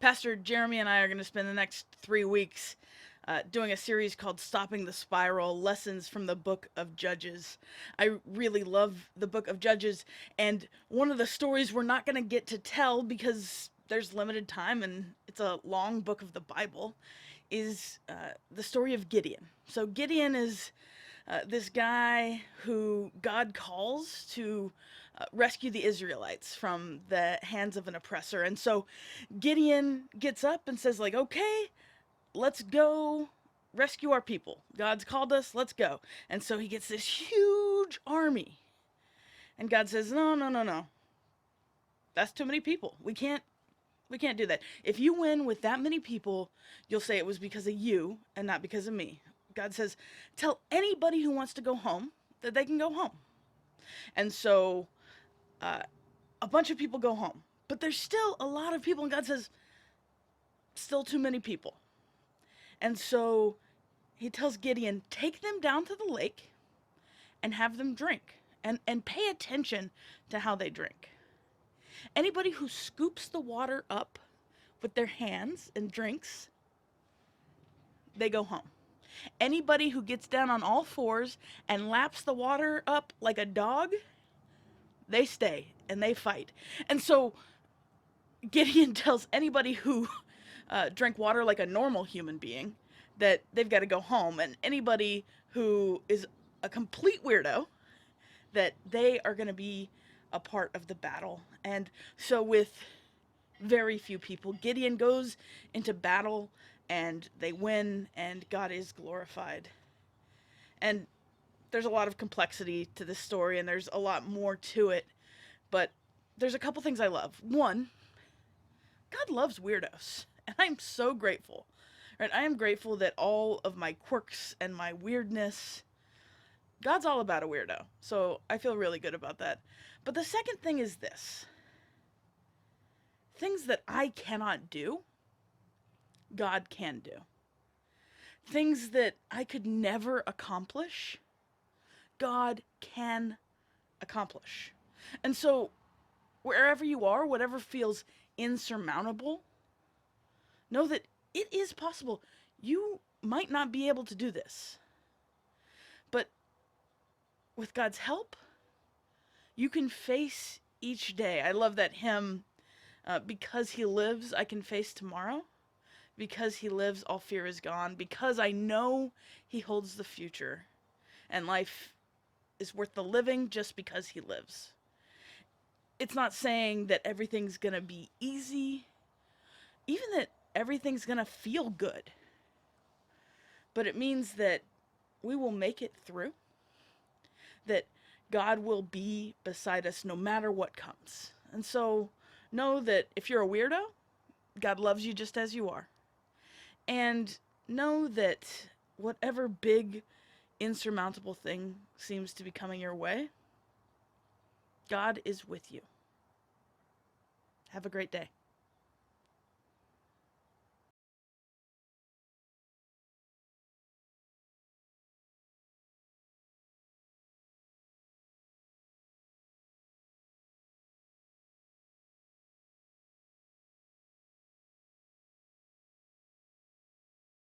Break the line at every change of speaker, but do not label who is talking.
Pastor Jeremy and I are going to spend the next 3 weeks doing a series called Stopping the Spiral, Lessons from the Book of Judges. I really love the Book of Judges, and one of the stories we're not going to get to tell because there's limited time and it's a long book of the Bible is the story of Gideon. So Gideon is this guy who God calls to rescue the Israelites from the hands of an oppressor. And so Gideon gets up and says, like, okay, let's go rescue our people. God's called us, let's go. And so he gets this huge army. And God says, no, no, no, no. That's too many people. We can't do that. If you win with that many people, you'll say it was because of you and not because of me. God says, tell anybody who wants to go home that they can go home. And so a bunch of people go home. But there's still a lot of people, and God says, still too many people. And so he tells Gideon, take them down to the lake and have them drink. And pay attention to how they drink. Anybody who scoops the water up with their hands and drinks, they go home. Anybody who gets down on all fours and laps the water up like a dog, they stay and they fight. And so Gideon tells anybody who drank water like a normal human being that they've got to go home. And anybody who is a complete weirdo, that they are going to be a part of the battle. And so with very few people, Gideon goes into battle and they win and God is glorified. And there's a lot of complexity to this story and there's a lot more to it, but there's a couple things I love. One, God loves weirdos, and I'm so grateful. Right? I am grateful that all of my quirks and my weirdness, God's all about a weirdo. So I feel really good about that. But the second thing is this. Things that I cannot do, God can do. Things that I could never accomplish, God can accomplish. And so wherever you are, whatever feels insurmountable, know that it is possible. You might not be able to do this, but with God's help, you can face each day. I love that hymn, because he lives, I can face tomorrow. Because he lives, all fear is gone. Because I know he holds the future. And life is worth the living just because he lives. It's not saying that everything's going to be easy, even that everything's going to feel good. But it means that we will make it through. That God will be beside us no matter what comes. And so know that if you're a weirdo, God loves you just as you are. And know that whatever big, insurmountable thing seems to be coming your way, God is with you. Have a great day.